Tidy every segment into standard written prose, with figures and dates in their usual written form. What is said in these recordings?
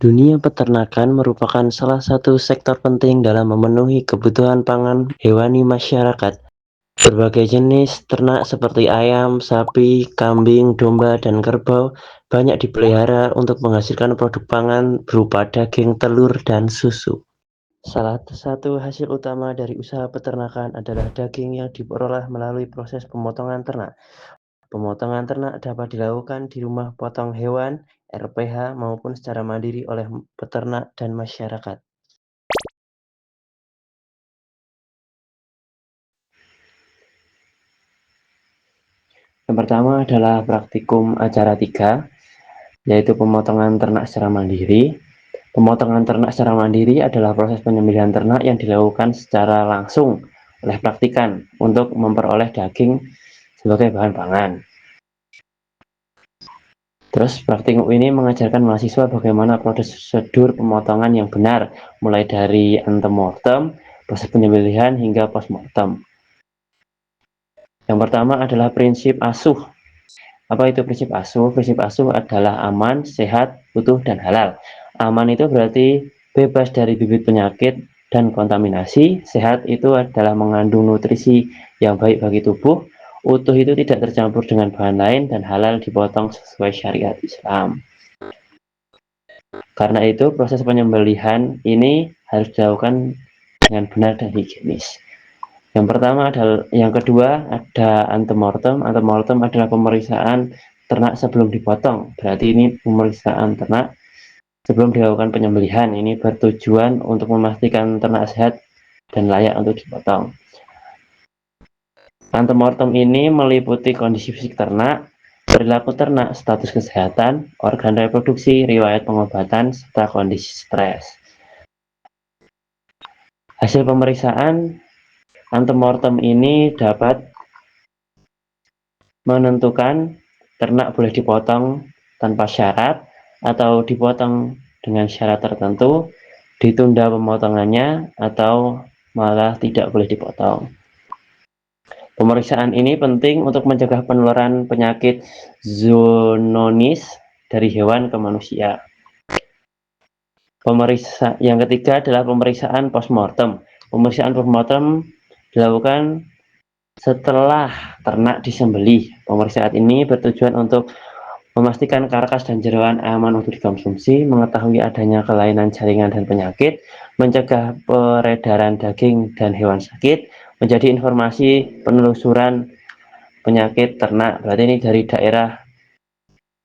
Dunia peternakan merupakan salah satu sektor penting dalam memenuhi kebutuhan pangan hewani masyarakat. Berbagai jenis ternak seperti ayam, sapi, kambing, domba, dan kerbau banyak dipelihara untuk menghasilkan produk pangan berupa daging, telur, dan susu. Salah satu hasil utama dari usaha peternakan adalah daging yang diperoleh melalui proses pemotongan ternak. Pemotongan ternak dapat dilakukan di rumah potong hewan (RPH) maupun secara mandiri oleh peternak dan masyarakat. Yang pertama adalah praktikum acara 3, yaitu pemotongan ternak secara mandiri. Pemotongan ternak secara mandiri adalah proses penyembelihan ternak yang dilakukan secara langsung oleh praktikan untuk memperoleh daging sebagai bahan pangan. Terus praktikum ini mengajarkan mahasiswa bagaimana prosedur pemotongan yang benar, mulai dari antemortem, proses penyembelihan, hingga postmortem. Yang pertama adalah prinsip asuh. Apa itu prinsip asuh? Prinsip asuh adalah aman, sehat, utuh, dan halal. Aman itu berarti bebas dari bibit penyakit dan kontaminasi. Sehat itu adalah mengandung nutrisi yang baik bagi tubuh. Utuh itu tidak tercampur dengan bahan lain, dan halal dipotong sesuai syariat Islam. Karena itu proses penyembelihan ini harus dilakukan dengan benar dan higienis. Yang kedua ada antemortem. Antemortem adalah pemeriksaan ternak sebelum dipotong. Berarti ini pemeriksaan ternak sebelum dilakukan penyembelihan. Ini bertujuan untuk memastikan ternak sehat dan layak untuk dipotong. Antemortem ini meliputi kondisi fisik ternak, perilaku ternak, status kesehatan, organ reproduksi, riwayat pengobatan, serta kondisi stres. Hasil pemeriksaan antemortem ini dapat menentukan ternak boleh dipotong tanpa syarat atau dipotong dengan syarat tertentu, ditunda pemotongannya, atau malah tidak boleh dipotong. Pemeriksaan ini penting untuk mencegah penularan penyakit zoonosis dari hewan ke manusia. Yang ketiga adalah pemeriksaan postmortem. Pemeriksaan postmortem dilakukan setelah ternak disembelih. Pemeriksaan ini bertujuan untuk memastikan karkas dan jeroan aman untuk dikonsumsi, mengetahui adanya kelainan jaringan dan penyakit, mencegah peredaran daging dan hewan sakit, menjadi informasi penelusuran penyakit ternak. Berarti ini dari daerah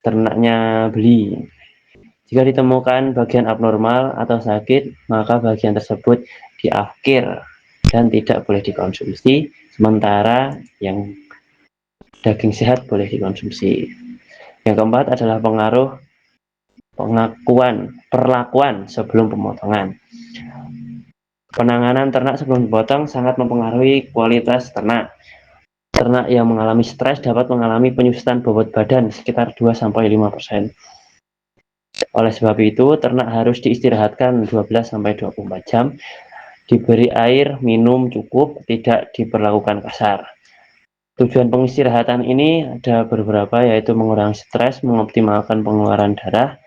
ternaknya beli. Jika ditemukan bagian abnormal atau sakit, maka bagian tersebut diakhir dan tidak boleh dikonsumsi, sementara yang daging sehat boleh dikonsumsi. Yang keempat adalah perlakuan sebelum pemotongan. Penanganan ternak sebelum dipotong sangat mempengaruhi kualitas ternak. Ternak yang mengalami stres dapat mengalami penyusutan bobot badan sekitar 2-5%. Oleh sebab itu, ternak harus diistirahatkan 12-24 jam, diberi air minum cukup, tidak diperlakukan kasar. Tujuan pengistirahatan ini ada beberapa, yaitu mengurangi stres, mengoptimalkan pengeluaran darah,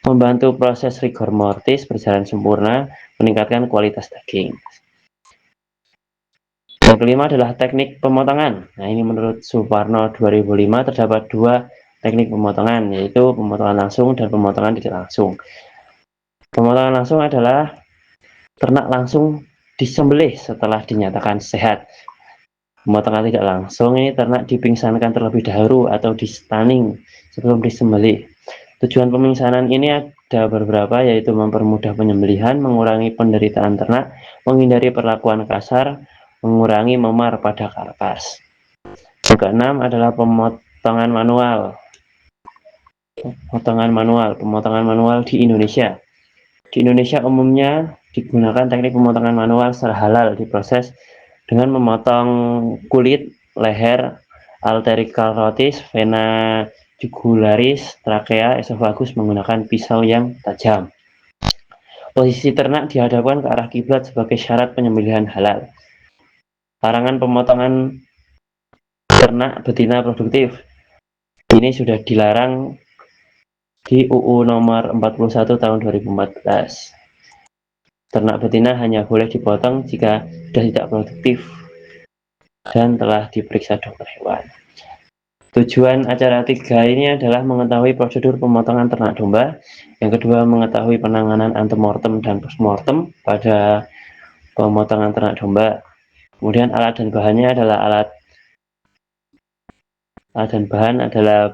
membantu proses rigor mortis berjalan sempurna, meningkatkan kualitas daging. Yang kelima adalah teknik pemotongan. Nah, ini menurut Suparno 2005 terdapat 2 teknik pemotongan, yaitu pemotongan langsung dan pemotongan tidak langsung. Pemotongan langsung adalah ternak langsung disembelih setelah dinyatakan sehat. Pemotongan tidak langsung ini ternak dipingsankan terlebih dahulu atau di stunning sebelum disembelih. Tujuan pemingsanan ini ada beberapa, yaitu mempermudah penyembelihan, mengurangi penderitaan ternak, menghindari perlakuan kasar, mengurangi memar pada karkas. Yang keenam adalah pemotongan manual. Pemotongan manual di Indonesia. Di Indonesia umumnya digunakan teknik pemotongan manual secara halal, diproses dengan memotong kulit, leher, arterial rotis, vena jugularis, trakea, esofagus menggunakan pisau yang tajam. Posisi ternak dihadapkan ke arah kiblat sebagai syarat penyembelihan halal. Larangan pemotongan ternak betina produktif. Ini sudah dilarang di UU nomor 41 tahun 2014. Ternak betina hanya boleh dipotong jika sudah tidak produktif dan telah diperiksa dokter hewan. Tujuan acara 3 ini adalah mengetahui prosedur pemotongan ternak domba, yang kedua mengetahui penanganan antemortem dan postmortem pada pemotongan ternak domba. Kemudian alat dan bahannya adalah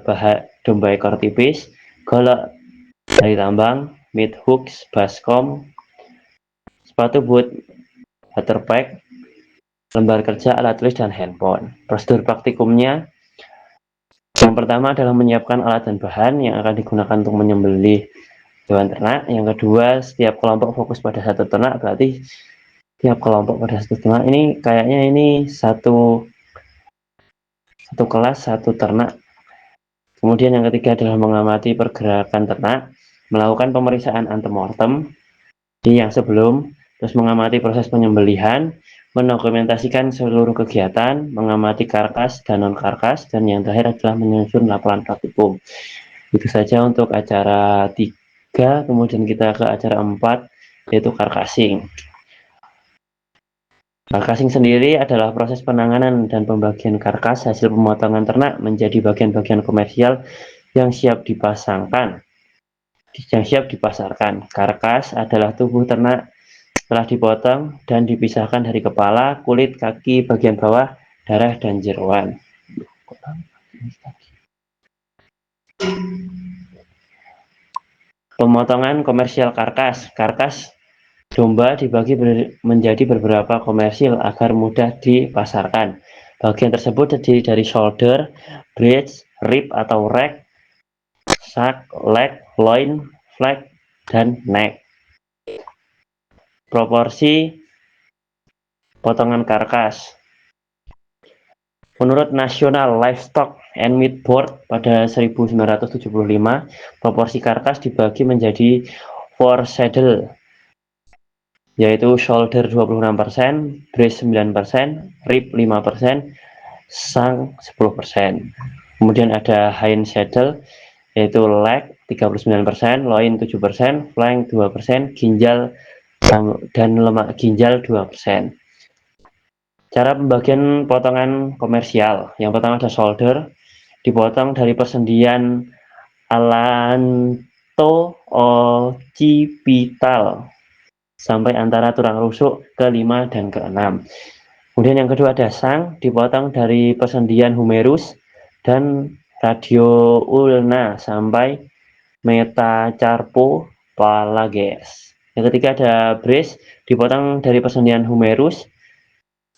bahan domba ekor tipis, golok dari tambang, meat hooks, baskom, sepatu boot, butterpack, lembar kerja, alat tulis, dan handphone. Prosedur praktikumnya, yang pertama adalah menyiapkan alat dan bahan yang akan digunakan untuk menyembelih hewan ternak. Yang kedua, setiap kelompok fokus pada satu ternak, berarti setiap kelompok pada satu ternak ini kayaknya ini satu kelas satu ternak. Kemudian yang ketiga adalah mengamati pergerakan ternak, melakukan pemeriksaan antemortem di yang sebelum, terus mengamati proses penyembelihan, mendokumentasikan seluruh kegiatan, mengamati karkas dan non karkas, dan yang terakhir adalah menyusun laporan praktikum. Itu saja untuk acara 3, kemudian kita ke acara 4, yaitu karkasing. Karkasing sendiri adalah proses penanganan dan pembagian karkas hasil pemotongan ternak menjadi bagian-bagian komersial yang siap dipasarkan. Karkas adalah tubuh ternak setelah dipotong dan dipisahkan dari kepala, kulit, kaki, bagian bawah, darah, dan jeroan. Pemotongan komersial karkas. Karkas domba dibagi menjadi beberapa komersil agar mudah dipasarkan. Bagian tersebut terdiri dari shoulder, breast, rib atau rack, sack, leg, loin, flank, dan neck. Proporsi potongan karkas. Menurut National Livestock and Meat Board pada 1975, proporsi karkas dibagi menjadi 4 saddle, yaitu shoulder 26%, breast 9%, rib 5%, sang 10%. Kemudian ada hind saddle, yaitu leg 39%, loin 7%, flank 2%, ginjal dan lemak ginjal 2%. Cara pembagian potongan komersial. Yang pertama ada shoulder, dipotong dari persendian alanto-occipital sampai antara tulang rusuk ke-5 dan ke-6. Kemudian yang kedua ada sang, dipotong dari persendian humerus dan radioulna sampai metacarpophalanges. Yang ketiga ada breast, dipotong dari persendian humerus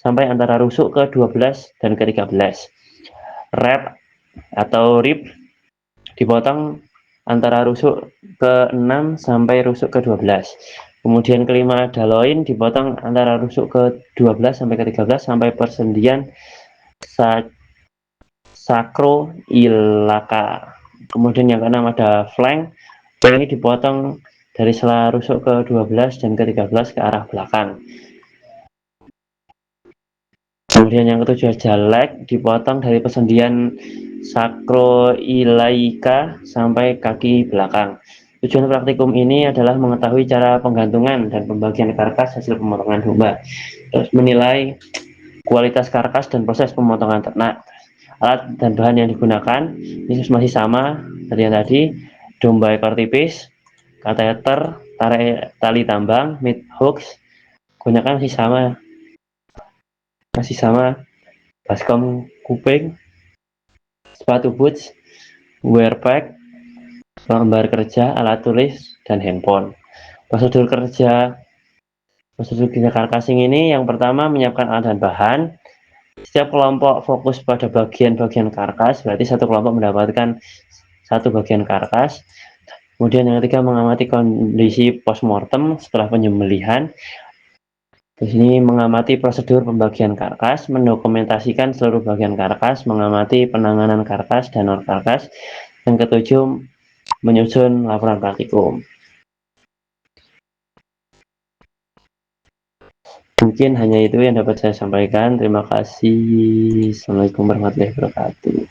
sampai antara rusuk ke-12 dan ke-13. Rib atau rib dipotong antara rusuk ke-6 sampai rusuk ke-12. Kemudian kelima ada loin, dipotong antara rusuk ke-12 sampai ke-13 sampai persendian sacroiliaca. Kemudian yang keenam ada flank, ini dipotong dari sela rusuk ke-12 dan ke-13 ke arah belakang. Kemudian yang ketujuh ada leg, dipotong dari persendian sacroiliaca sampai kaki belakang. Tujuan praktikum ini adalah mengetahui cara penggantungan dan pembagian karkas hasil pemotongan domba, terus menilai kualitas karkas dan proses pemotongan ternak. Alat dan bahan yang digunakan ini masih sama dari yang tadi, domba ekor tipis, kateter, tali tambang, meat hooks, gunakan masih sama, baskom kuping, sepatu boots, wear pack, lembar kerja, alat tulis, dan handphone. Prosedur kerja karkasing ini yang pertama menyiapkan alat dan bahan. Setiap kelompok fokus pada bagian-bagian karkas, berarti satu kelompok mendapatkan satu bagian karkas. Kemudian yang ketiga mengamati kondisi postmortem setelah penyembelihan. Di sini mengamati prosedur pembagian karkas, mendokumentasikan seluruh bagian karkas, mengamati penanganan karkas dan non karkas. Yang ketujuh, menyusun laporan praktikum. Mungkin hanya itu yang dapat saya sampaikan. Terima kasih. Assalamualaikum warahmatullahi wabarakatuh.